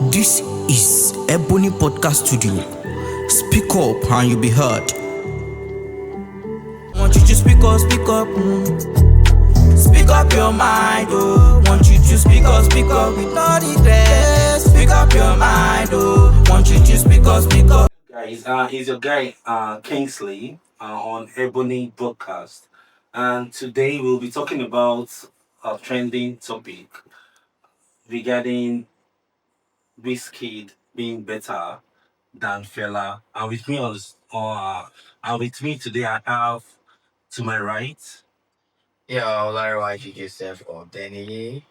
This is Ebony Podcast Studio. Speak up and you'll be heard. Want you to speak up, speak up. Speak up your mind, oh. Want you to speak up with no regret. Speak up your mind, oh. Want you to speak up, speak up. Guys, it's your guy Kingsley on Ebony Broadcast, and today we'll be talking about a trending topic regarding Wizkid being better than Fela. And with me today, I have to my right, Yeah, Larry YG Joseph or Danny,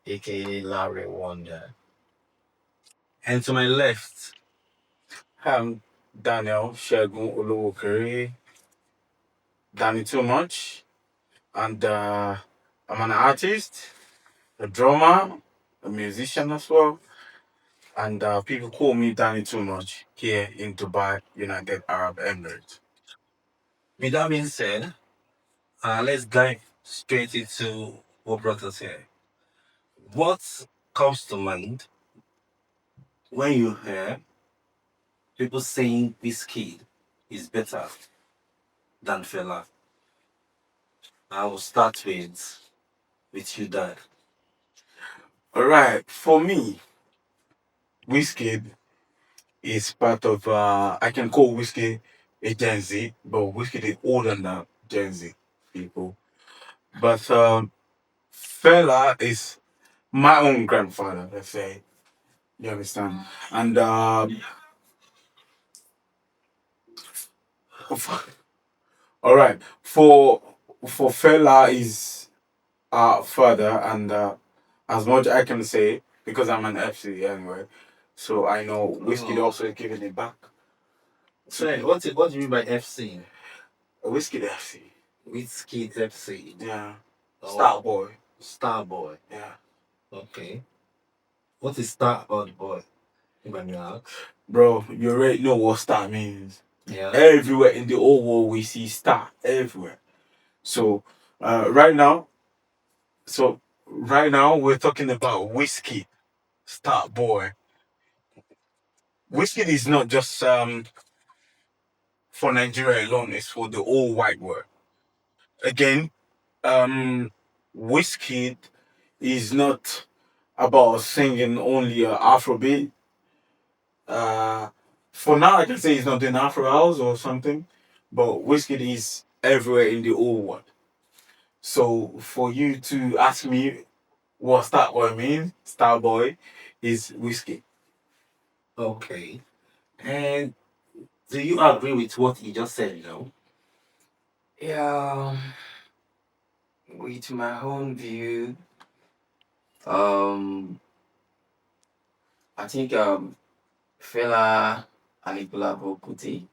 aka Larry Wonder. and to my left. I'm Daniel Shegun Olowokere, Danny Too Much, and I'm an artist, a drummer, a musician as well, and people call me Danny Too Much here in Dubai, United Arab Emirates. With that being said, let's dive straight into what brought us here. What comes to mind when you hear people saying this kid is better than Fela? I will start with you, Dad. All right, for me, Wizkid is part of, I can call Wizkid a Gen Z, but Wizkid is older than Gen Z people. But Fela is my own grandfather, let's say. You understand? And all right, for Fela is father, and as much I can say because I'm an FC anyway, so I know Whiskey Oh. also is giving it back. Sorry, what do you mean by FC? Whiskey FC, Wizkid FC. yeah, Oh, Star Boy, Star Boy. yeah, Okay. What is Star Boy? If I may ask. bro. You already know what star means. Yeah. Everywhere in the whole world we see star everywhere. So right now, we're talking about Whiskey, Star Boy. Whiskey is not just for Nigeria alone, it's for the whole wide world. Again, Wizkid is not about singing only Afrobeat. Uh, for now, I can say he's not doing Afro house or something, but Wizkid is everywhere in the whole world. So for you to ask me what Starboy means, Starboy is Wizkid. Okay. And do you agree with what he just said, Yeah, with my own view, um, I think Fela Anikulapo Kuti,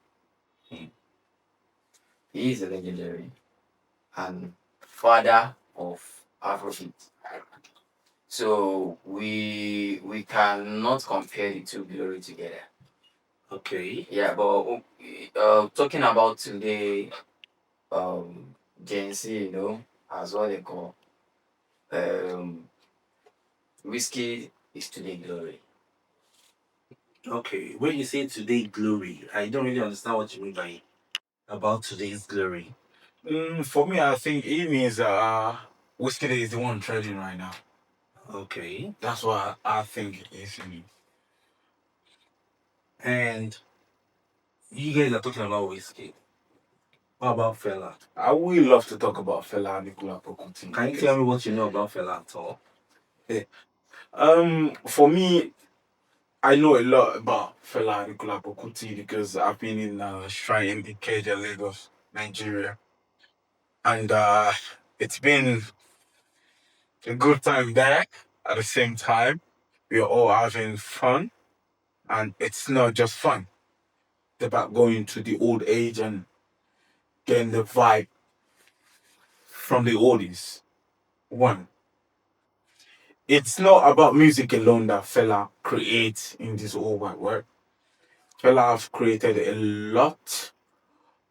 he is a legendary and father of Afrobeat. So we cannot compare the two glory together. Okay. Yeah, but talking about today, Gen Z, as what they call um, whiskey is today glory. Okay. When you say today glory, I don't really understand what you mean by about today's glory. For me, I think it means Wizkid is the one trending right now. Okay. That's what I think it is. And you guys are talking about whiskey. What about Fela? I would love to talk about Fela Anikulapo Kuti. Can you tell me what you know about Fela at all? For me, I know a lot about Fela Anikulapo Kuti because I've been in Shrine in Ikeja, Lagos, Nigeria, and it's been a good time there. At the same time, we are all having fun, and it's not just fun. It's about going to the old age and getting the vibe from the oldies. One, it's not about music alone that Fela creates in this whole wide world. Fela have created a lot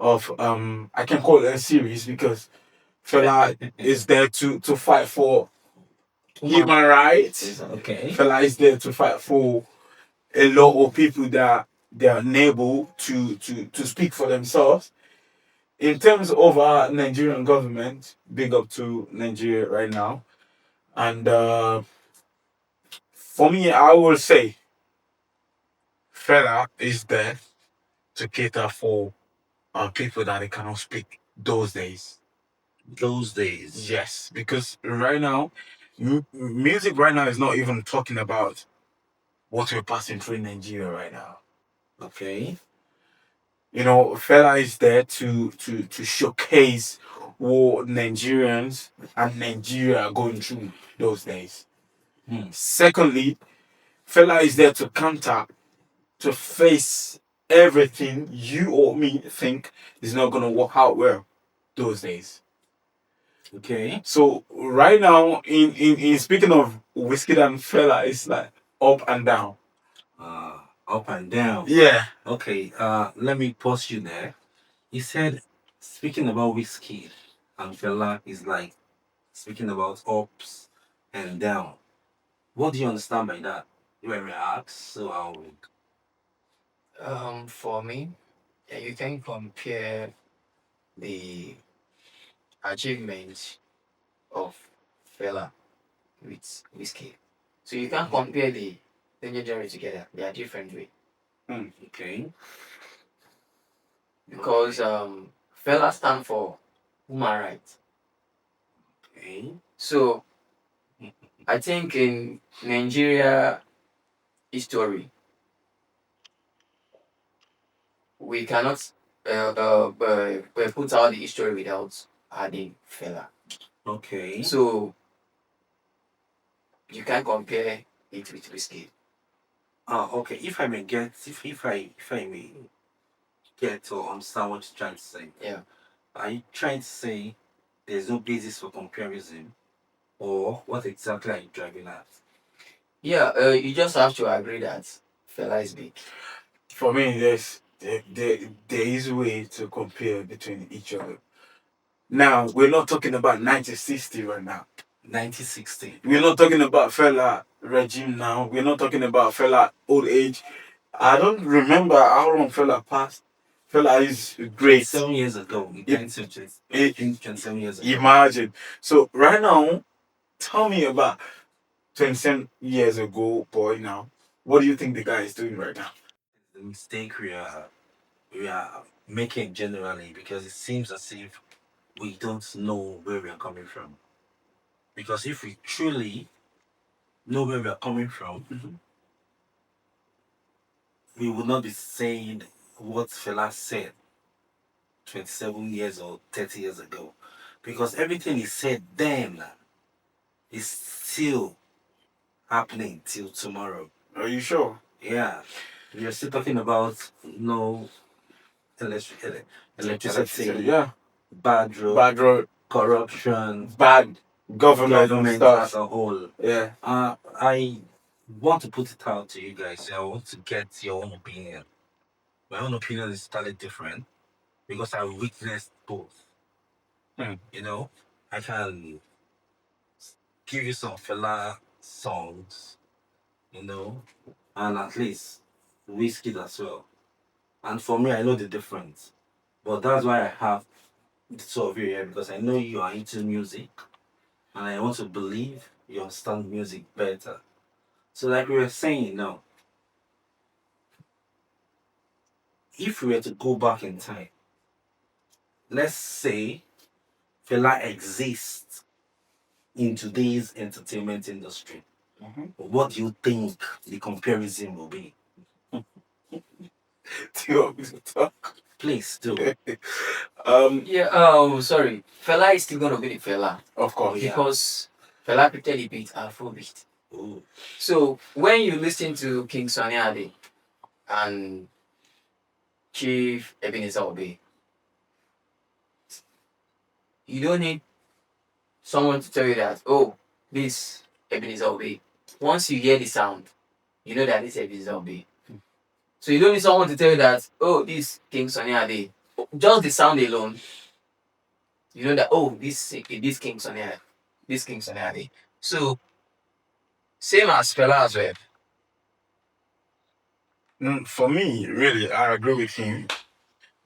of I can call it a series because Fela is there to fight for human rights. Okay. Fela is there to fight for a lot of people that they are unable to speak for themselves. In terms of our Nigerian government, big up to Nigeria right now. And for me, I will say Fela is there to cater for people that they cannot speak those days. Those days. Yes, because right now, music right now is not even talking about what we're passing through in Nigeria right now. Okay. You know, Fela is there to showcase what Nigerians and Nigeria are going through those days. Secondly, Fela is there to counter, to face everything you or me think is not gonna work out well those days. Okay. So right now, in speaking of Wizkid and Fela, it's like up and down. Up and down. Yeah. Okay. Let me pause you there. He said, speaking about whiskey and Fela is like speaking about ups and down. What do you understand by that? You were asked, so I'll. For me, yeah, you can compare the achievements of Fela with Whiskey. So you can't compare the legendary together. They are different way. Okay. Because Fela stand for human rights. Okay. So I think in Nigeria history, we cannot put out the history without adding Fela. Okay. So you can't compare it with Whiskey. Okay. If I may get or understand what you're trying to say. Yeah. Are you trying to say there's no basis for comparison, or what exactly are you driving at? Yeah, you just have to agree that Fela is big. For me, there is a way to compare between each other. Now, we're not talking about 1960 right now. 1960. We're not talking about Fela regime now. We're not talking about Fela old age. I don't remember how long Fela passed. Fela is great. 7 years ago. It- 27 years ago. Imagine. So right now, tell me about 27 years ago, boy. Now, what do you think the guy is doing right now? The mistake we are making generally, because it seems as if we don't know where we are coming from. Because if we truly know where we are coming from, we would not be saying what Fela said 27 years or 30 years ago. Because everything he said then is still happening till tomorrow. Are you sure? Yeah. We are still talking about no electricity, Yeah. bad road, Bad road, corruption, bad government and as stuff. a whole. Yeah. I want to put it out to you guys. I want to get your own opinion. My own opinion is totally different because I witnessed both. You know, I can give you some Fela songs, and at least Wizkid as well. And for me, I know the difference. But that's why I have the two of you here, because I know you are into music and I want to believe you understand music better. So, like we were saying now, if we were to go back in time, let's say Fela exists in today's entertainment industry, what do you think the comparison will be? Do you want me to talk? Please do. Yeah, sorry. Fela is still gonna be the Fela. Of course. Yeah. Because Fela created the beat, Afrobeat. Ooh. So when you listen to King Sunny Ade and Chief Ebenezer Obey, you don't need someone to tell you that, oh, this Ebenezer Obey. Once you hear the sound, you know that this Ebenezer Obey. So you don't need someone to tell you that, oh, this King Sunny Ade. Just the sound alone, you know that, oh, this King Sunny Ade. This King Sunny Ade. So same as Fela as well. For me, really, I agree with him.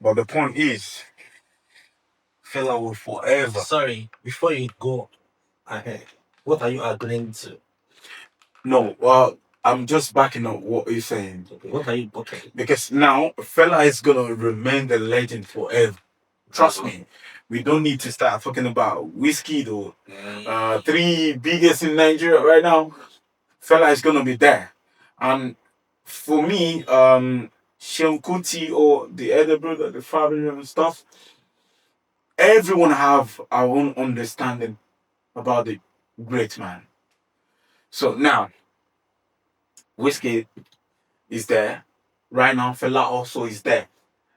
But the point is, Fela will forever. Sorry, before you go ahead, what are you agreeing to? No, well, I'm just backing up what you're saying. Okay, what are you okay? Because now Fela is gonna remain the legend forever. Trust me. We don't need to start talking about Wizkid or three biggest in Nigeria right now. Fela is gonna be there. And for me, Seun Kuti or the elder brother, the father and stuff, everyone have our own understanding about the great man. So now, Wizkid is there. Right now, Fela also is there.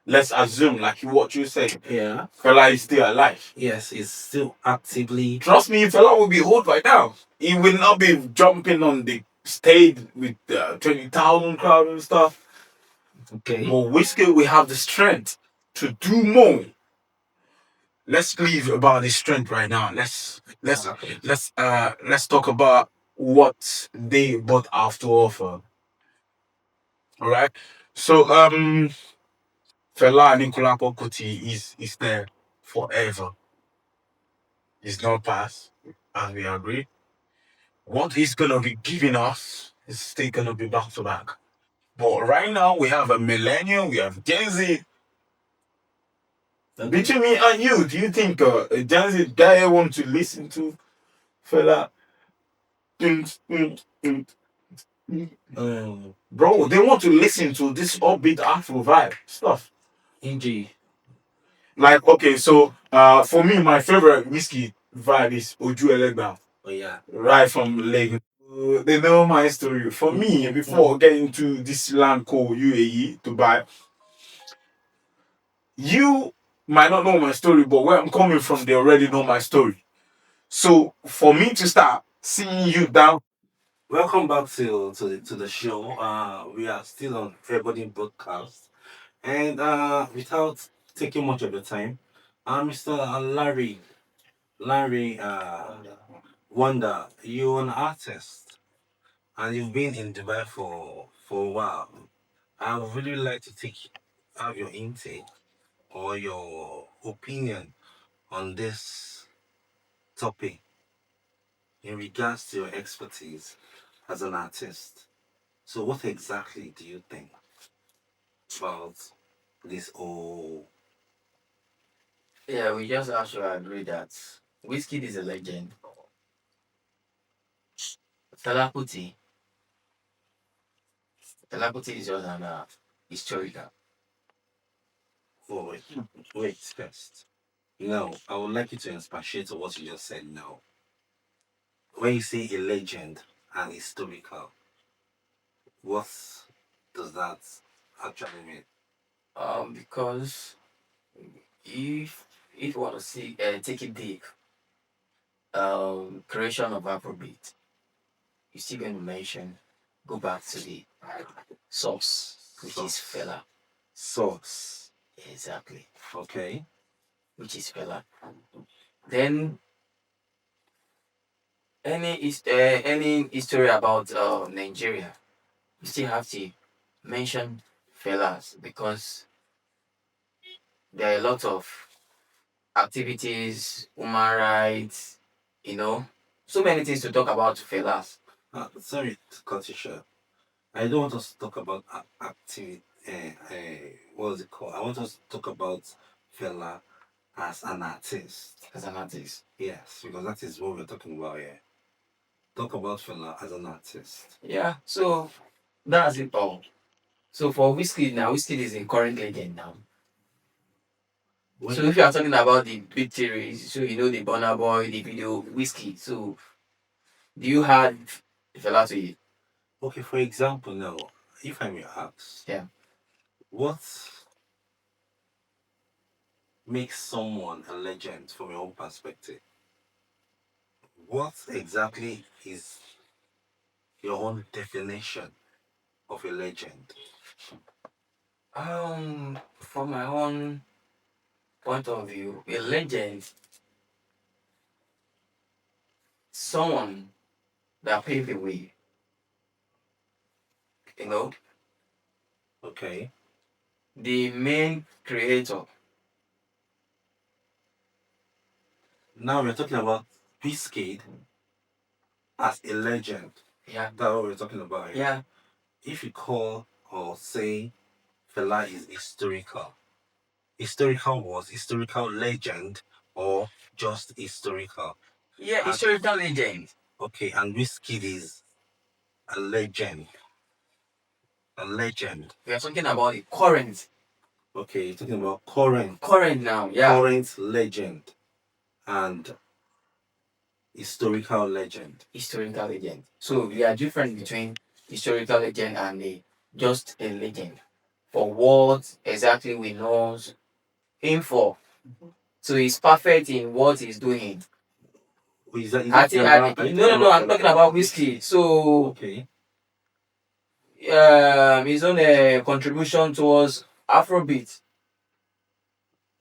Let's assume, like what you said, Yeah. Fela is still alive. Yes, he's still actively. Trust me, Fela will be old right now. He will not be jumping on the stage with 20,000 crowd and stuff. Okay. But Wizkid will have the strength to do more. Let's leave about his strength right now. Let's talk about what they both have to offer. All right. So Fela Anikulapo Kuti is there forever. He's not past, and we agree. What he's gonna be giving us is still gonna be back to back. But right now we have a millennium, we have Gen Z. Between me and you, do you think a Gen Z guy want to listen to Fela? Bro, they want to listen to this upbeat Afro vibe stuff. NG. Like, okay, so for me, my favorite whiskey vibe is Oju Elegba. Oh yeah. Right from Lagos. They know my story. For me, before getting to this land called UAE, Dubai, you might not know my story, but where I'm coming from, they already know my story. So for me to start seeing you down, Welcome back to the show. We are still on Everybody Broadcast, and without taking much of your time, Mr. Larry Wonder, you're an artist, and you've been in Dubai for a while. I would really like to have your intake or your opinion on this topic in regards to your expertise as an artist. So, what exactly do you think about this whole? Yeah, we just have to agree that Wizkid is a legend. Fela Kuti, Fela Kuti is just an historical. Oh, wait, first. No, I would like you to expatiate on what you just said now. When you say a legend and historical, what does that actually mean? Because if you want to see take it deep, creation of Afrobeat, you're still going to mention go back to the source, which is Fela. Source. Exactly. Okay. Which is Fela. Then any history about Nigeria, you still have to mention Felas because there are a lot of activities, human rights, so many things to talk about Felas. Sorry to cut you short. I don't want us to talk about activity. What is it called? I want us to talk about Fela as an artist. As an artist. Yes, because that is what we're talking about here. Talk about Fela as an artist. Yeah, so that's it all. So for Wizkid now, Wizkid is a current legend now. So if you are talking about the big series, so the Burna Boy, the video Wizkid. So do you have Fela to it? Okay, for example, now, if I may ask, Yeah. what makes someone a legend from your own perspective? What exactly is your own definition of a legend? From my own point of view, a legend, someone that paved the way. You know, Okay. The main creator. Now we're talking about Wizkid as a legend. Yeah. That's what we're talking about here. Yeah. If you call or say Fela is historical was historical legend or just historical? Yeah, And- historical legend. Okay, and Wizkid is a legend. A legend. We are talking about the current. Okay, you're talking about current. Current now, yeah. Current legend and historical legend. Historical legend. So we are different between historical legend and just a legend. For what exactly we know him for. So he's perfect in what he's doing. Is that I think, no, I'm talking about Wizkid. So okay. his own contribution towards Afrobeat.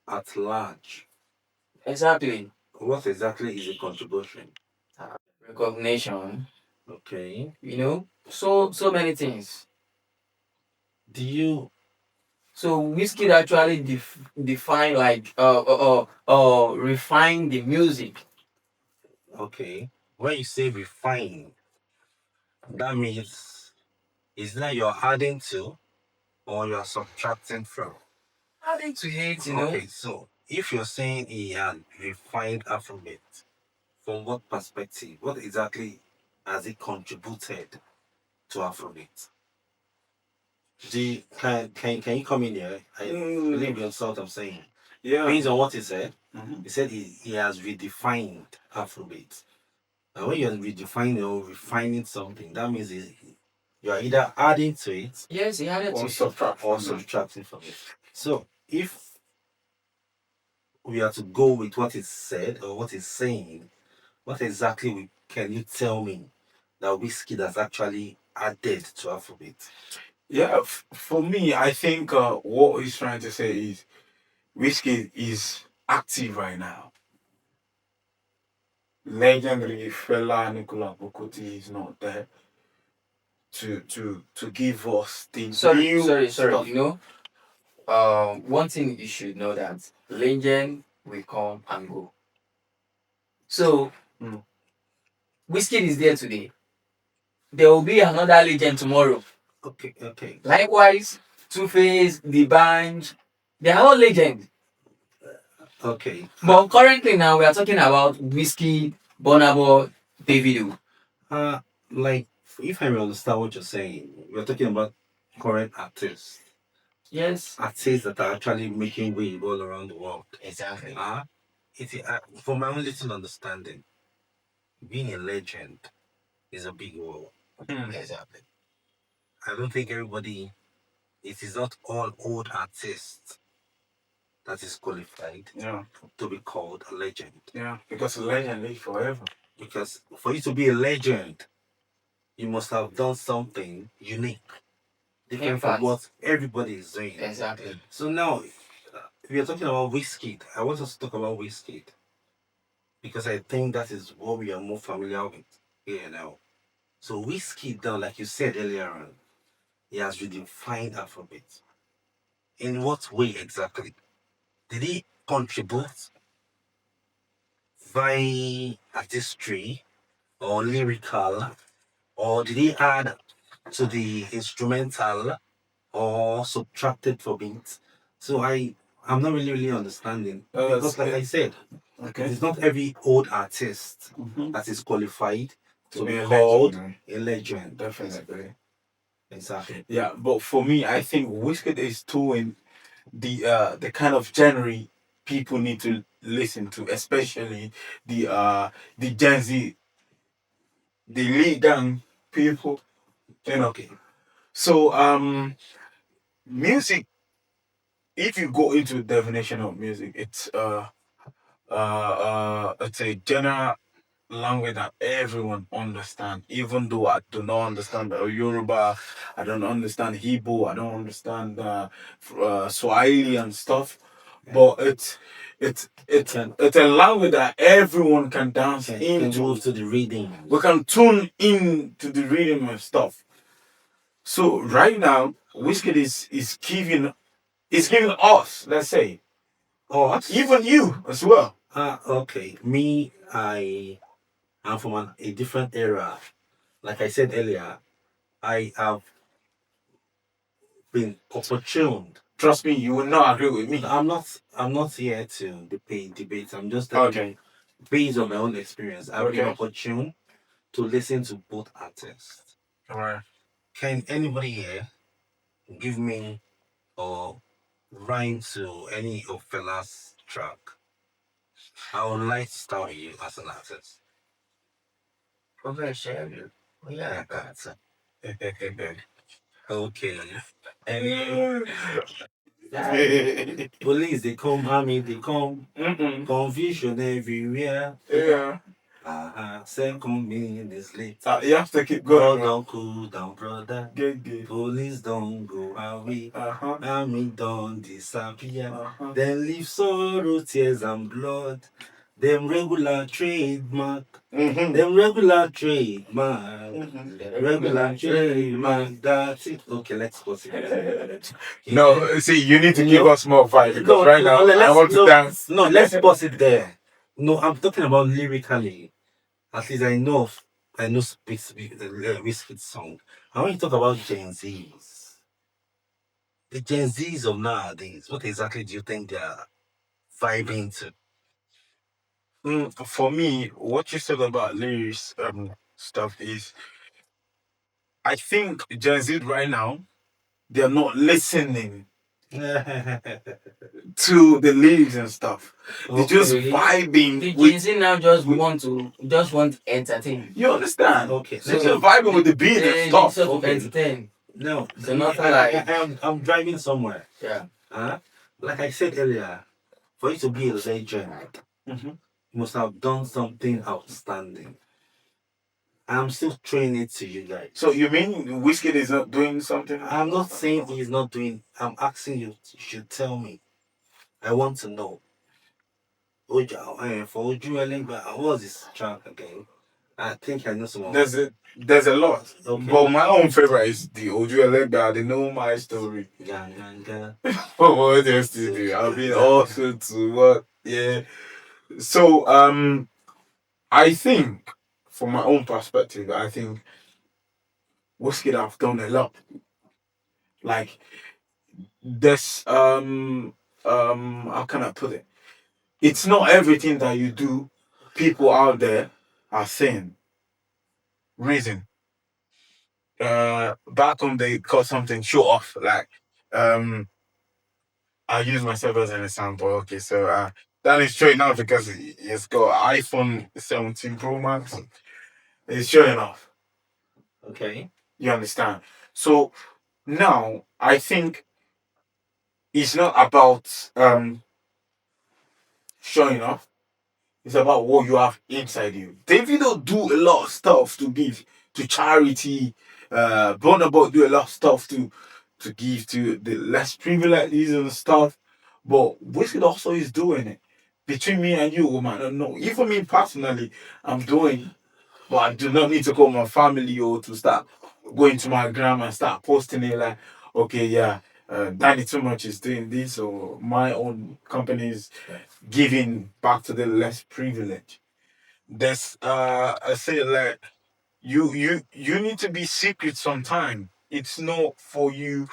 At large. Exactly. What exactly is a contribution? Recognition. Okay. You know, so many things. Do you So Wizkid actually define like refine the music. okay? When you say refine, that means is that you're adding to or you're subtracting from? Adding to it, you know. Okay, so if you're saying he had refined Afrobeat, from what perspective? What exactly has it contributed to Afrobeat? Can you come in here? I believe you understand what I'm saying. Yeah. Based on what he said, Mhm. he said he has redefined Afrobeat. And when you're redefining or refining something, that means you are either adding to it Yes, he added Or to subtract or from it. subtracting from it. So if we are to go with what is said or what is saying, what exactly can you tell me that Wizkid has actually added to Afrobeat? Yeah, for me, I think what he's trying to say is Wizkid is active right now. Legendary Fela Nicola Bokoti is not there to give us the new stuff. You know, one thing you should know that legend will come and go. So Mm. Wizkid is there today. There will be another legend tomorrow. Okay. Likewise, Two Face, The Band, they are all legends. Okay. But currently now we are talking about Wizkid, Bonabo, Davido. Like if I understand what you're saying, we're talking about current artists. Yes. Artists that are actually making wave all around the world. Exactly. From my own little understanding, being a legend is a big role. Exactly. I don't think everybody. It is not all old artists that is qualified to be called a legend. Yeah, because a legend lives forever. Because for you to be a legend, you must have done something unique, different from what everybody is doing. Exactly. So now, we are talking about Wizkid. I want us to talk about Wizkid because I think that is what we are more familiar with here now. So Wizkid, now, like you said earlier on, he has redefined Afrobeat. In what way exactly? Did he contribute via artistry or lyrical, or did he add to the instrumental or subtracted from it? So I'm not really understanding because, like I said, it is not every old artist that is qualified to be called a legend. Definitely. Exactly. Yeah, but for me, I think Wizkid is doing the kind of genre people need to listen to, especially the Gen Z, the lead down people. You know. Okay. So music. If you go into the definition of music, it's a general language that everyone understand. Even though I do not understand Yoruba, I don't understand Hebrew, I don't understand Swahili and stuff. But it's a language that everyone can dance into. Can move to the reading. We can tune in to the rhythm and stuff. So right now, Wizkid is giving us, let's say, Us? even you as well. Okay. Me, I'm from a different era. Like I said earlier, I have been opportuned. Trust me, you will not agree with me. I'm not here to debate. I'm just telling Okay. you based on my own experience. I've been Okay. opportune to listen to both artists. All right. Can anybody here give me or rhyme to any of Fela's track? I would like to start with you as an artist. Professional. Yeah, That's okay. And police they come, army they come, Mm-mm. confusion everywhere. Yeah. Second minutes later. You have to keep God going, bro. don't cool down, brother. Good. Police don't go away. Uh-huh. Army don't disappear. Uh-huh. Then leave sorrow, tears, and blood. Them regular trademark. Mm-hmm. Them regular trademark. Mm-hmm. the Regular trademark. That's it. Okay, let's pause it. No, see, you need to give No. us more vibe because No, right no, now I want to dance. no, let's pause it there. No, I'm talking about lyrically. At least I know Wizkid song. I want you to talk about Gen Zs. The Gen Zs of nowadays. What exactly do you think they are vibing to? For me, what you said about lyrics stuff is, I think Gen Z right now they're not listening to the lyrics and stuff. They're just Okay. vibing The Gen with. Z now just want to entertain. You understand? Okay, So they're vibing with the beat and They stuff. sort of Okay. entertain. No, So nothing like I'm driving somewhere. yeah. Like I said earlier, for you to be a legend, Mhm. you must have done something outstanding. I'm still throwing it to you guys. So you mean Wizkid is not doing something? I'm not saying he's not doing. I'm asking you. You should tell me. I want to know. For Oju Elegba, what was his track again? I think I know some of There's a lot. Okay. But my own favorite is the Oju Elegba, they know my story. Ganga. What else to do? I've been also to what? Yeah. So I think from my own perspective, I think Wizkid have done a lot. Like this how can I put it? It's not everything that you do, people out there are saying. Reason. Back home they call something show off. Like I use myself as an example. Okay, so that is showing off because it's got iPhone 17 Pro Max. It's showing off. Okay. You understand? So now I think it's not about showing off. It's about what you have inside you. Davido do a lot of stuff to give to charity. Burna Boy do a lot of stuff to give to the less privileged and stuff. But Wizkid also is doing it. Between me and you, we might not know. Even me personally, I'm doing, but I do not need to call my family or to start going to my grandma and start posting it like, okay, yeah, Danny Too Much is doing this, or my own company is giving back to the less privileged. That's I say like you need to be secret sometime. It's not for you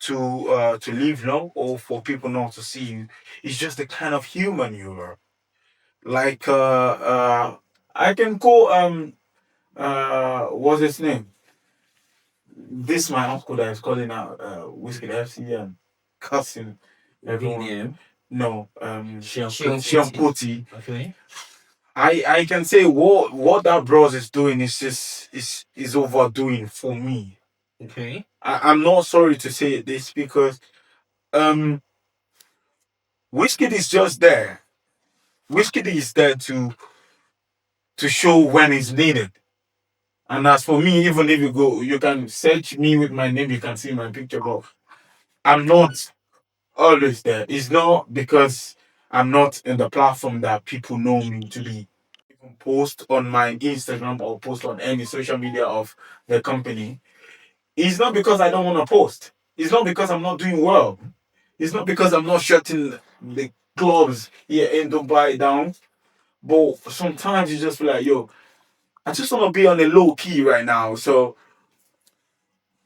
to live long or for people not to see you. It's just the kind of human you are. Like I can call what's his name? This my uncle that is calling out Whiskey FC and cussing everyone. VDM. No, Sean Sean Putty. Okay. I can say what that bros is doing is just is overdoing for me. Okay. I'm not sorry to say this because um Whiskey is just there. Whiskey is there to show when it's needed. And as for me, even if you go, you can search me with my name, you can see my picture, but I'm not always there. It's not because I'm not in the platform that people know me to be. Post on my Instagram or post on any social media of the company. It's not because I don't want to post. It's not because I'm not doing well. It's not because I'm not shutting the clubs here in Dubai down. But sometimes you just feel like, yo, I just want to be on a low key right now. So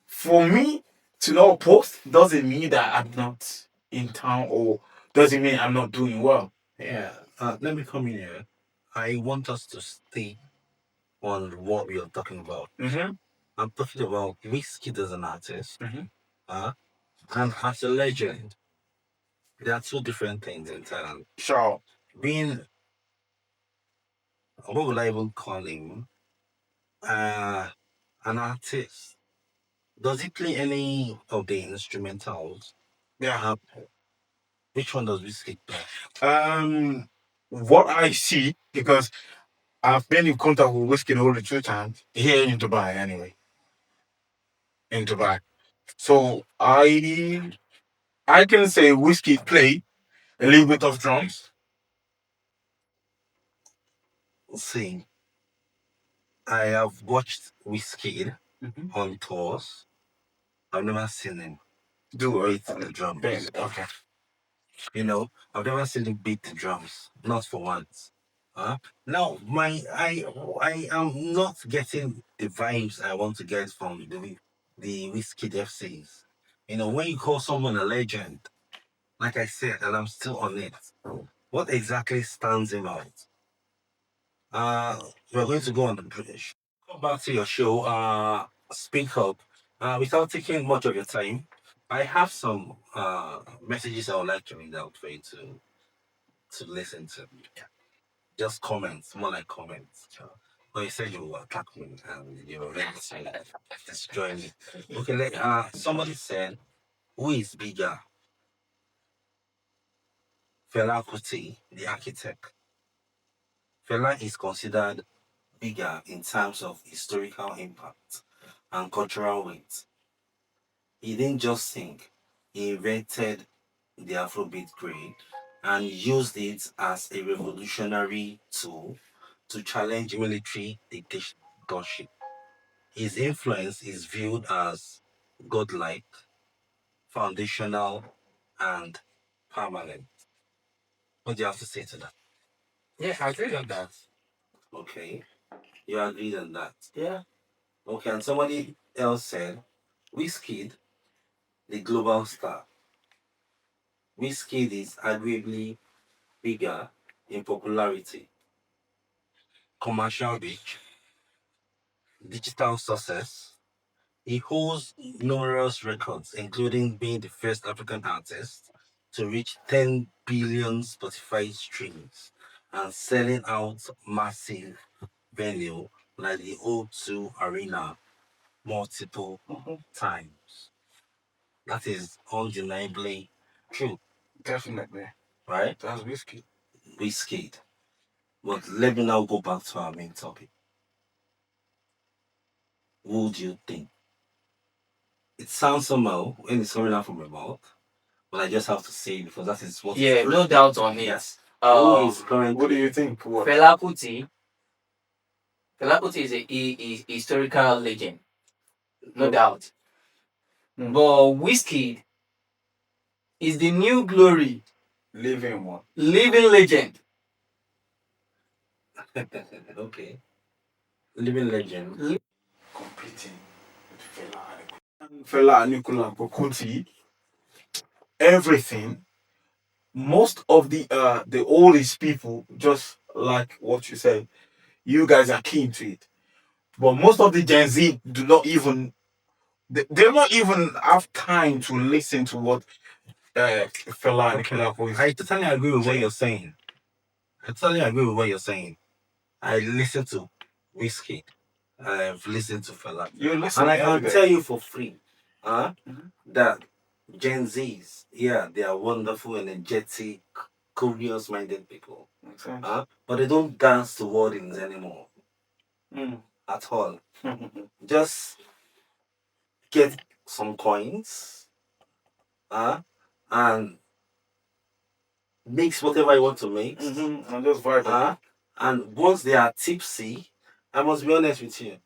for me to not post doesn't mean that I'm not in town or doesn't mean I'm not doing well. Yeah. Let me come in here. I want us to stay on what we are talking about. Mm-hmm. I'm talking about Wizkid as an artist, Mhm. uh, and as a legend. There are two different things in Thailand. Sure. Being, what would I even call him? Uh, an artist. Does he play any of the instrumentals? Yeah. Which one does Wizkid play? What I see, because I've been in contact with Wizkid only 2 times here in Dubai, anyway. In Dubai. So I can say Wizkid play a little bit of drums. See, I have watched Wizkid Mhm. on tours. I've never seen him Do beat it. the drums. Okay. You know, I've never seen him beat the drums, not for once. Now, I am not getting the vibes I want to get from the Wizkid FCs. You know, when you call someone a legend, like I said, and I'm still on it, what exactly stands him out? We're going to go on the bridge. Come back to your show. Speak up. Without taking much of your time, I have some messages I would like to read out for you to listen to. Just comments, more like comments. But you said you will attack me and you were ready to destroy me. Okay, somebody said, who is bigger, Fela Kuti, the architect? Fela is considered bigger in terms of historical impact and cultural weight. He didn't just sing, he invented the Afrobeat grade and used it as a revolutionary tool to challenge military dictatorship. His influence is viewed as godlike, foundational, and permanent. What do you have to say to that? Yeah, I agree on that. Okay, you agreed on that. Yeah. Okay, and somebody else said, Wizkid, the global star. Wizkid is arguably bigger in popularity, commercial reach, digital success. He holds numerous records, including being the first African artist to reach 10 billion Spotify streams and selling out massive venue like the O2 Arena multiple times. That is undeniably true, Definitely. right? That's whiskey. Wizkid. But let me now go back to our main topic. Who do you think? It sounds somehow when it's coming out from my mouth, but I just have to say it because that is what. Yeah, no doubt on it. Yes. Who is currently? What do you think? What? Fela Kuti is a historical legend, no No. doubt. Hmm. But Wizkid is the new glory, Living one. living legend. Okay. Living legend. Competing with Fela Fela Nicola Bokuti, everything. Most of the oldest people, just like what you said, you guys are keen to it. But most of the Gen Z do not even they don't even have time to listen to what Fela Nicola is. I totally agree with what you're saying. I totally agree with what you're saying. I listen to Wizkid. I've listened to Fela. You listen And I every can day. tell you for free Mhm. that Gen Zs, yeah, they are wonderful, energetic, curious minded people. Makes sense. But they don't dance to wordings anymore Mm. at all. Just get some coins and mix whatever you want to mix. And just vibe. And once they are tipsy, I must be honest with you,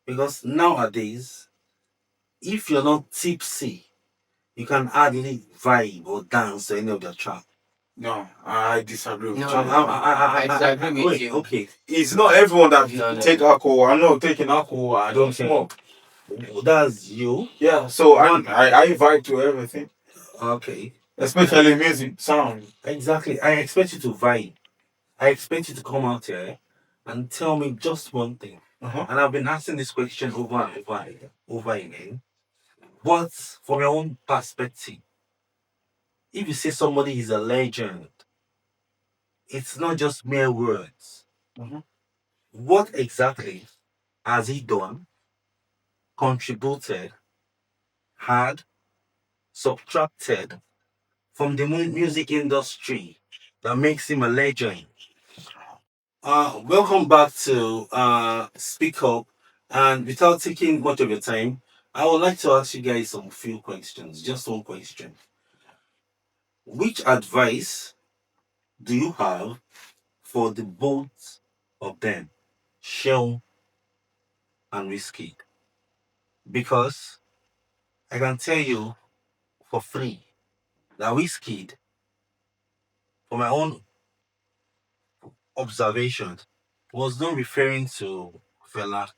because nowadays if you're not tipsy, you can hardly vibe or dance to any of their track. No, I disagree with No, you. I disagree with Wait, you. okay. It's not everyone that No, no. take alcohol. I'm not taking alcohol. I don't Okay. smoke. That's you. Yeah, so Not- I vibe to everything, Okay. especially music, sound. Exactly. I expect you to vibe. I expect you to come out here and tell me just one thing. Uh-huh. And I've been asking this question over again. But from your own perspective, if you say somebody is a legend, it's not just mere words. Mhm. What exactly has he done, contributed, had, subtracted from the music industry that makes him a legend? Welcome back to Speak Up. And without taking much of your time, I would like to ask you guys some few questions. Just one question. Which advice do you have for the both of them, Sean and Wizkid? Because I can tell you for free that Wizkid, for my own observation, was not referring to Fela.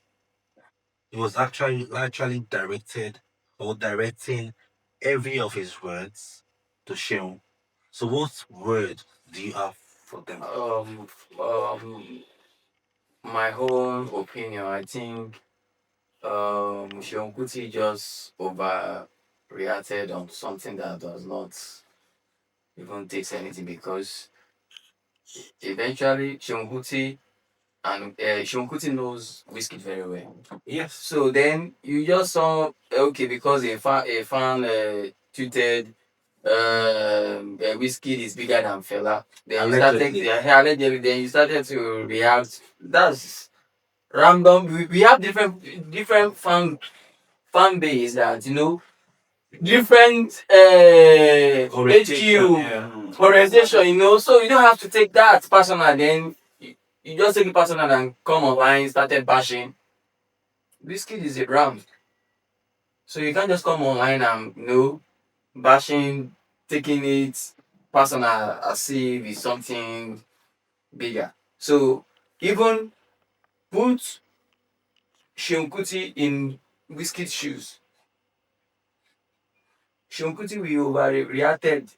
He was actually directed or directing every of his words to Sean. So what word do you have for them? My own opinion, I think Seun Kuti just overreacted on something that does not even takes anything, because eventually Seun Kuti knows Wizkid very well. Yes. So then you just saw, okay, because a fan tweeted Wizkid is bigger than Fela. Then you started, Allegedly. allegedly, then you started to react. That's random. We have different fan base that, different Orientation, HQ yeah. orientation, so you don't have to take that personal. Then you just take it personal and come online, started bashing. This kid is a brand, so you can't just come online and bashing, taking it personal as if it's something bigger. So even put Seun Kuti in Wizkid's shoes. Seun Kuti will overreacted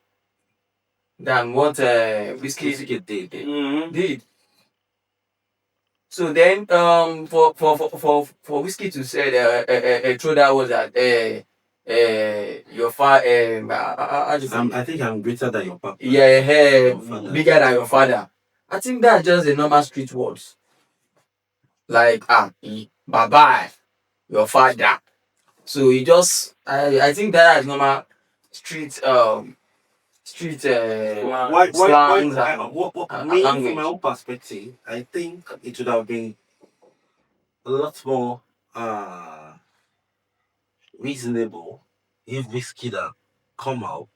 than what Wizkid did. So then, for Wizkid to say throw that was that your father, I think I'm greater than your papa. yeah, Your father. bigger than your father. I think that's just the normal street words. Like bye bye, your father. So he just, I think that is normal street slangs and Me, from language. my own perspective, I think it would have been a lot more reasonable if this kid had come out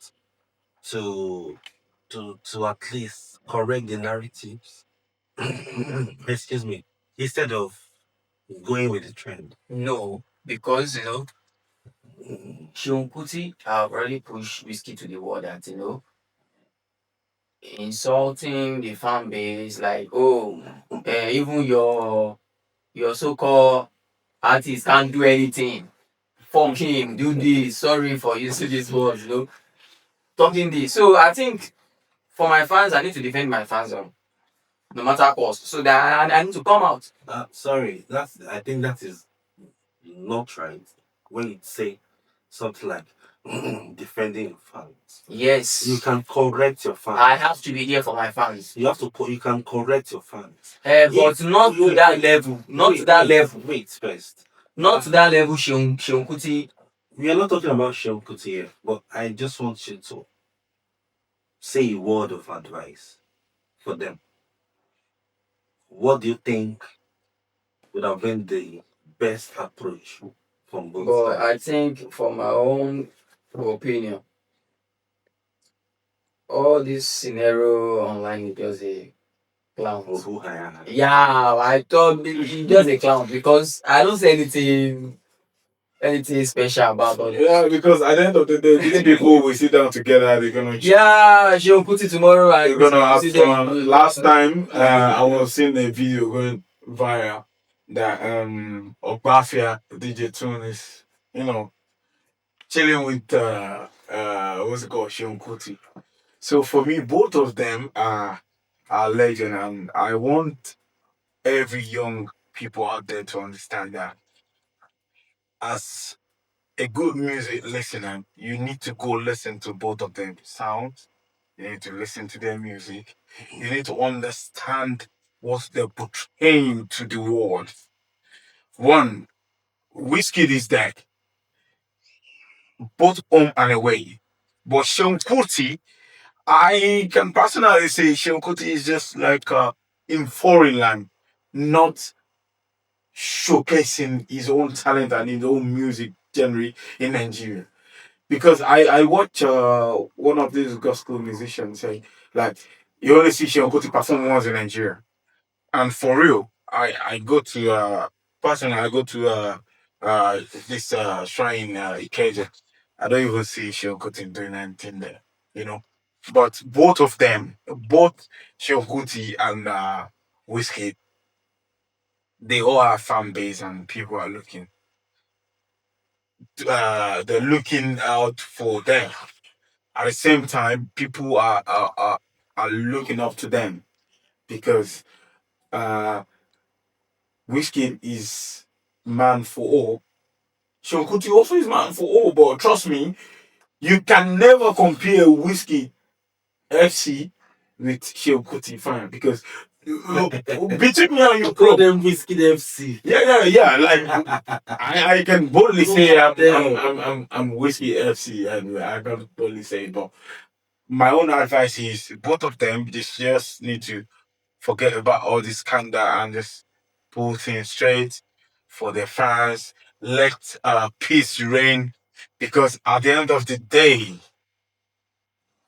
to to at least correct the narratives. Excuse me, instead of going with the trend. No, because Seun Kuti have already pushed Wizkid to the wall that insulting the fan base, like, oh, even your so-called artist can't do anything. Fuck him, do this. Sorry for using these words, talking this. So I think for my fans, I need to defend my fans, no matter cost. So that I need to come out. Sorry, I think that is not right when you say something like defending your fans. Yes, You can correct your fans. I have to be there for my fans. You can correct your fans. But not to that level. Not to that level. Wait first. Not to that level, Seun Kuti. We are not talking about Seun Kuti here, but I just want you to say a word of advice for them. What do you think would have been the best approach from both But sides? I think, for my own opinion, all this scenario online is just a clown. Or who I am? Yeah, I thought it's just a clown, because I don't say anything anything special about all this. Yeah, because at the end of the day, these people will sit down together. They're gonna Yeah, she'll put it tomorrow and they're gonna have see them. fun. Last time, I was seeing a video going viral that Ogbafia DJ Tune is, you know, chilling with what's it called, Seun Kuti. So for me, both of them are legend, and I want every young people out there to understand that as a good music listener, you need to go listen to both of them sounds. You need to listen to their music. You need to understand what they're portraying to the world. One, Wizkid is dead, both home and away. But Sean Kuti, I can personally say Sean Kuti is just like in foreign land, not showcasing his own talent and his own music genre in Nigeria. Because I watch one of these gospel musicians say like you only see Sean Kuti perform once in Nigeria. And for real, I go to personally I go to this shrine Ikeja. I don't even see Sean Kuti doing anything there, you know. But both of them, both Sean Kuti and Wizkid, they all have fan base and people are looking they're looking out for them. At the same time, people are looking up to them because uh, Wizkid is man for all. Sean Kuti also is man for all, but trust me, you can never compare Wizkid FC with Sean Kuti fan because between me and you, Call them Wizkid FC. yeah. Like I can boldly say I'm Whiskey FC, and I can boldly say it, but my own advice is both of them just need to forget about all this scandal and just pull things straight for their fans. Let peace reign because at the end of the day,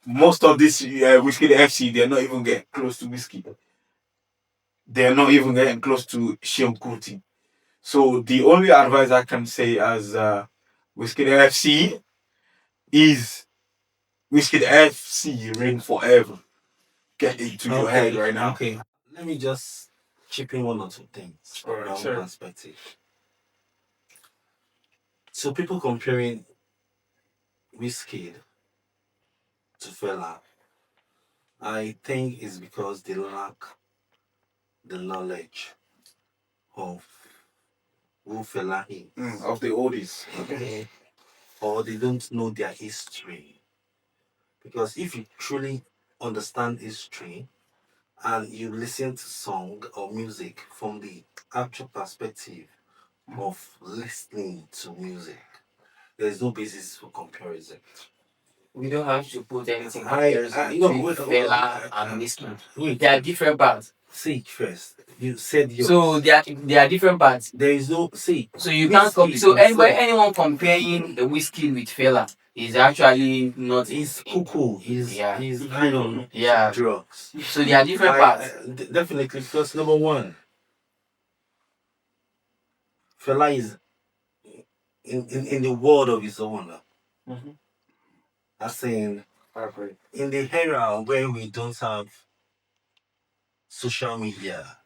most of this Whiskey FC they're not even getting close to Whiskey. They're not even getting close to Sean Kuti. So the only advice I can say as Whiskey FC is Whiskey FC reign forever. Get into your head right now. Okay. Let me just chip in one or two things from Alright, my own sure. perspective. So people comparing Wizkid to Fela, I think it's because they lack the knowledge of who Fela is. Of the oldies. Okay. Or they don't know their history. Because if you truly understand history and you listen to song or music from the actual perspective of listening to music, there's no basis for comparison. We don't have to put anything I- comparison no, between wait, Fela and Wizkid. Wait, They are different parts. see it first. You said yours. So they are different parts. There is no see. So you can't Wizkid so himself, anyone comparing the Wizkid with Fela is actually not he's cuckoo. He's Yeah. he's high on Yeah. drugs. So they are different parts. Definitely, because number one, Fela is in the world of his own. Mhm. As in, I agree. in the era where we don't have social media,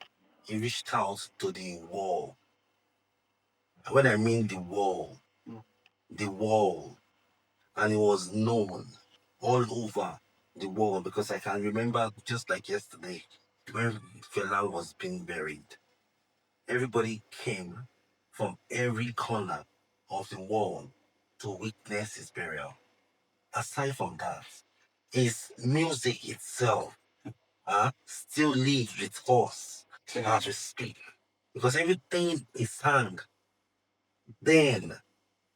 he reached out to the world. And when I mean the world, and it was known all over the world because I can remember just like yesterday when Fela was being buried. Everybody came from every corner of the world to witness his burial. Aside from that, his music itself still lives with us as we speak. Because everything he sang then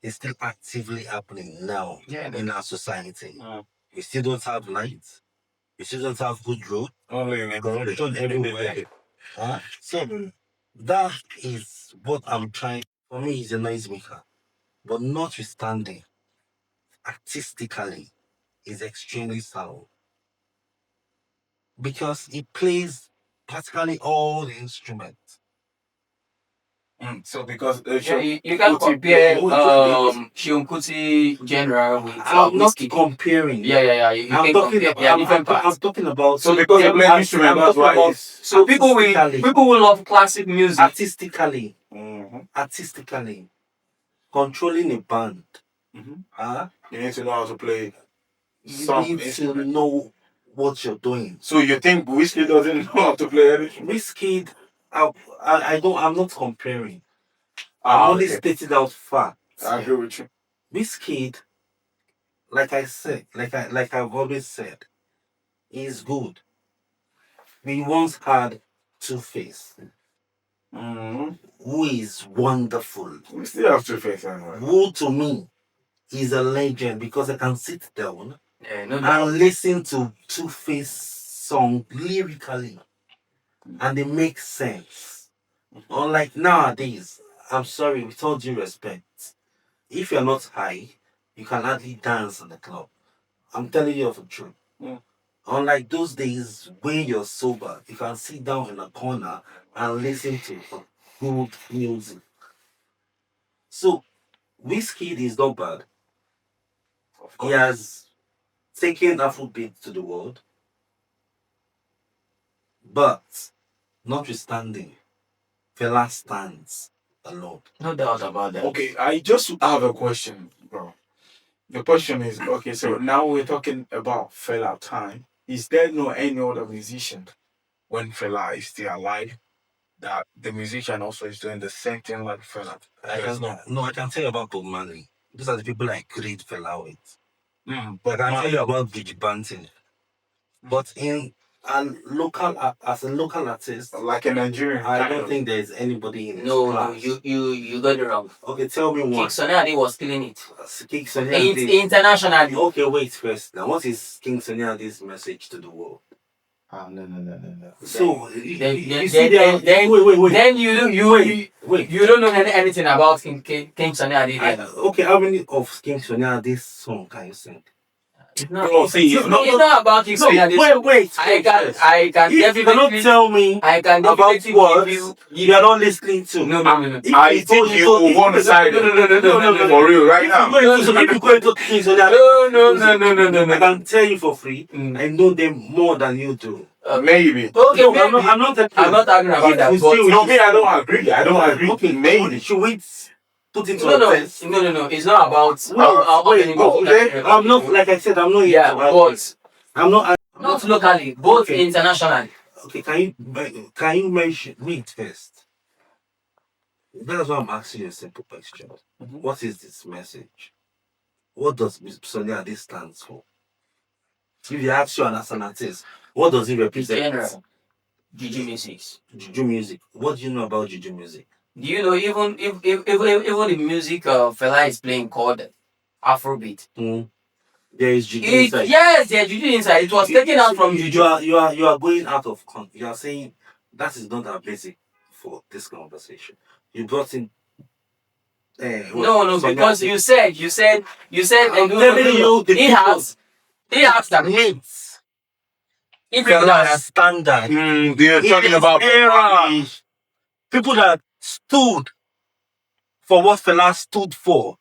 is still actively happening now in our society. We still don't have lights. We still don't have good road. Only in Corruption everywhere. So that is what I'm trying. For me, it's a noisemaker. But notwithstanding, artistically, is extremely sound because he plays practically all the instruments. So because Yeah, you can't compare Seun Kuti general with I'm not Wizkid. comparing. Yeah. You I'm can talking compare. about. They are different I'm parts. talking about. so because you play instrument, that's why it's So people who love classic music. artistically, artistically, controlling a band. You need to know how to play You some need to instrument. know what you're doing. So you think Whiskey doesn't know how to play anything? Wizkid, I don't. I'm not comparing. I'm only stating out facts. I agree with you. Wizkid, like I said, like I've always said, is good. We once had Two Face, who is wonderful. We still have to face anyway. Who to me is a legend because I can sit down No doubt. and listen to Two Face song lyrically, and they make sense. Unlike nowadays, I'm sorry, with all due respect, if you're not high, you can hardly dance in the club. I'm telling you of the truth. Unlike those days when you're sober, you can sit down in a corner and listen to good music. So, Wizkid is not bad. He has taken Afrobeat to the world, but notwithstanding, Fela stands alone. No doubt about that. Okay, I just have a question, bro. The question is, okay, so now we're talking about Fela time. Is there no any other musician when Fela is still alive that the musician also is doing the same thing like Fela? I can tell you about Bob Marley. Those are the people I create Fela with. But I can tell you about Gigi Banton. But as a local artist, like a Nigerian, I don't think there's anybody in this No, class. you got it wrong. Okay, tell me King one. Sunny Ade was killing it. King Sunny Ade. Internationally. Okay, wait first. Now, what is King Sunny Ade's message to the world? No. So Then you don't know anything about King Sunny Ade. Okay, how many of King Sunny Ade's song can you sing? It's not, Bro, see, it's not about King Sunny Ade. Wait. I can If you cannot definitely tell me I can about definitely what give you are not listening to. No. I think you one side. No. For real, right now. If you go into King Sunny Ade, No. I can tell you for free. I know them more than you do. Maybe. Okay, No, maybe. I'm not arguing about that. If But we No, me, I don't agree. I don't agree. Okay, Maybe. should we put it to no. a test? No. It's not about I'm not, like I said, I'm not here Yeah, to argue. but I'm not. not locally, both Okay. internationally. Okay, can you mention me first? That's why I'm asking you a simple question. What is this message? What does Sonia Ade stands for? If you ask you as an artist, what does it represent? General. Juju music. Juju music. What do you know about Juju music? Do you know even if the music Fela is playing called Afrobeat? There is Juju inside. Yes, there's Juju inside. It was taken out from Juju. You are going out of you are saying that is not our basic for this conversation. You brought in No, because you said I'm telling you the he has that means if Fela's standard. You're talking about era. People that stood for what Fela stood for.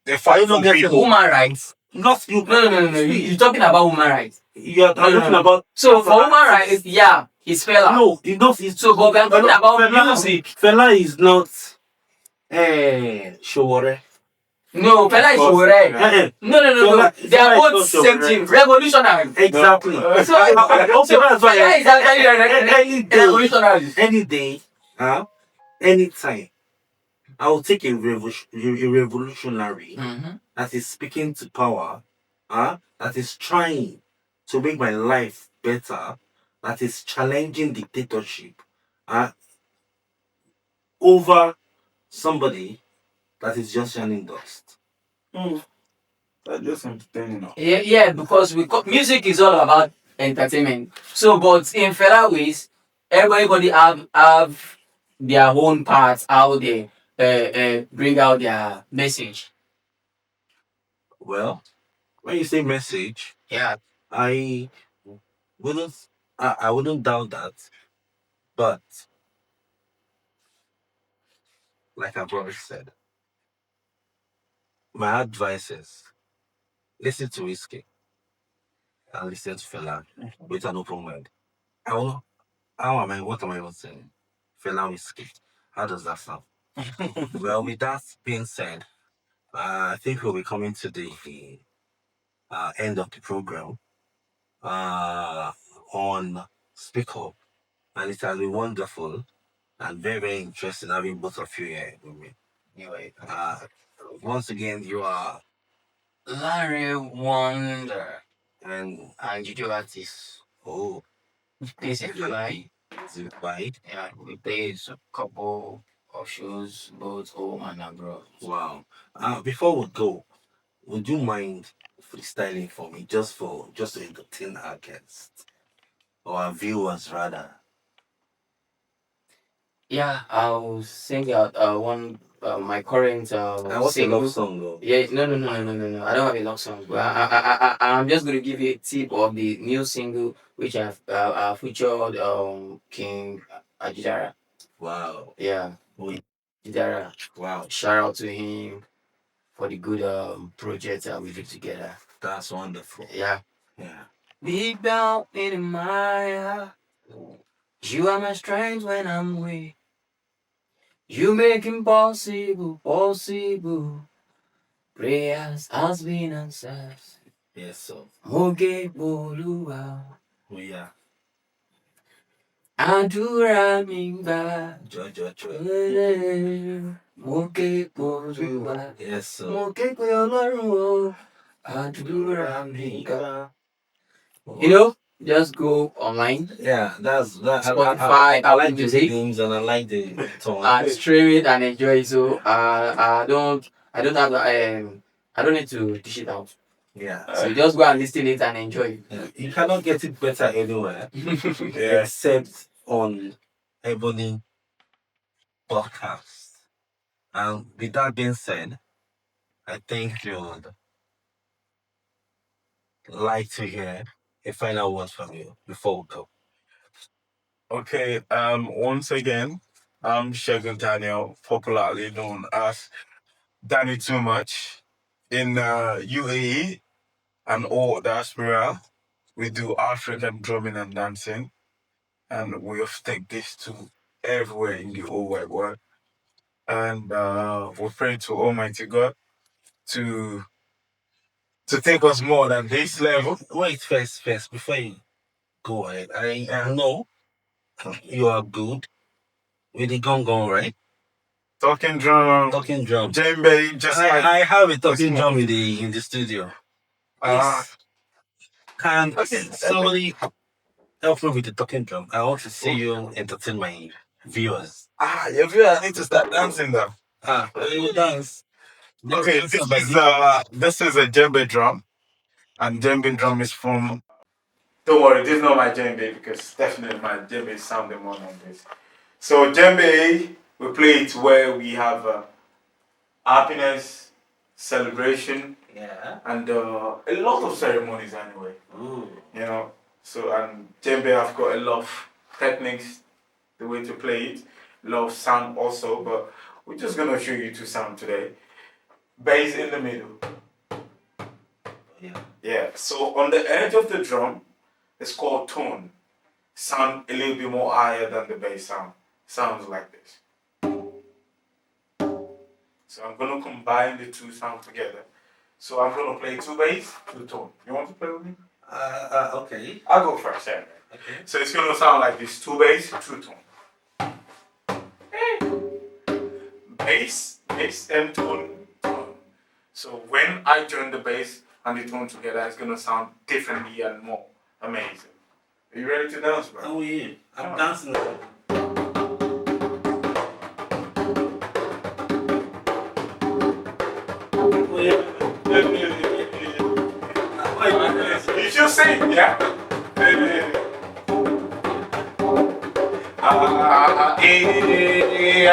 they fight for people. Human rights. Not you. No. You're talking about human rights. You're talking about. So for human rights, yeah, it's Fela. No, it's not. So, but we're talking about music. Fela is not. Showore. No, Fela is Showore. No. They are both same thing. Revolutionary. Exactly. So that's why Fela is actually revolutionary. Any day, anytime, I will take a revolutionary that is speaking to power, that is trying to make my life better, that is challenging dictatorship, over somebody that is just shining dust. That's just entertaining now. Yeah, because music is all about entertainment. So, but in Fela ways, everybody have their own parts how they bring out their message. Well, when you say message, Yeah. I wouldn't I wouldn't doubt that, but like our brother said, my advice is listen to Wizkid and listen to Fela with an open mind. How, what am I even saying? Fela Wizkid. How does that sound? Well, with that being said, I think we'll be coming to the end of the program uh, on Speak Up. And it has been wonderful and very, very interesting having both of you here with me. Anyway, once again, you are Larry Wonder and you do artist. oh, This is July. is it right? Yeah, we played a couple of shows both home and abroad. Wow. Before we go, would you mind freestyling for me just to entertain our guests or our viewers rather? Yeah, I'll sing out one my current What's a single. love song though? Yeah, no. I don't have a love song. But I'm just gonna give you a tip of the new single which I've featured King Ajidara. Wow. Yeah, We, Ajidara. wow. Shout out to him for the good project that we did together. That's wonderful. Yeah. Yeah. Deep down in my heart, you are my strength when I'm weak. You make impossible possible. Prayers has been answered. Yes, so Moge Bolua. we are Àdúrà mi gbà. Jojo. Mo ké pe Olúwa. Yes, so Mo ké pe Ọlọ́run o. Àdúrà mi gbà. You know, just go online. yeah, that's that. Spotify, I like Apple the Music. names and I like the tone. And stream it and enjoy it. So I don't have I don't need to dish it out. Yeah. So just go and listen it and enjoy it. Yeah. You cannot get it better anywhere except on Ebony Podcast. And with that being said, I think you'd like to hear a final word from you before we go. Okay, once again, I'm Shegun Daniel, popularly known as Danny Too Much. In UAE and all diaspora, we do African drumming and dancing, and we have take this to everywhere in the whole wide world. And we pray to Almighty God to take us more than this level. Wait, first, before you go ahead, I know you are good with the gong gong, right? Talking drum, Talking drum. djembe, just like I have a talking drum in the studio. Yes. Can somebody help me with the talking drum? I want to see you entertain my viewers. your viewer need to start dancing though. You dance. Okay, this is a djembe drum, and djembe drum is from. Don't worry, this is not my djembe because definitely my djembe is sounding more than this. So djembe, we play it where we have happiness, celebration, Yeah. and a lot of ceremonies anyway. Ooh. You know, so and djembe, I've got a lot of techniques, the way to play it, a lot of sound also, but we're just gonna show you two sound today. Bass in the middle. Yeah. Yeah, so on the edge of the drum, it's called tone. Sound a little bit more higher than the bass sound. Sounds like this. So I'm gonna combine the two sounds together. So I'm gonna play two bass, two tone. You want to play with me? Okay. I'll go first, yeah. Okay. So it's gonna sound like this: two bass, two tone. Bass, and tone. So when I join the bass and the tone together, it's gonna sound differently and more amazing. Are you ready to dance, bro? Oh yeah. I'm dancing. You should sing, yeah?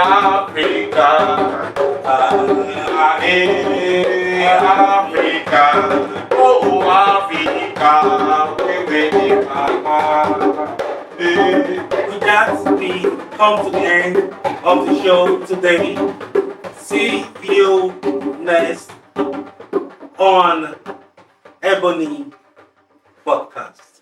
Africa, Africa, oh Africa, we mama. that, we come to the end of the show today. See you next on Ebony Podcast.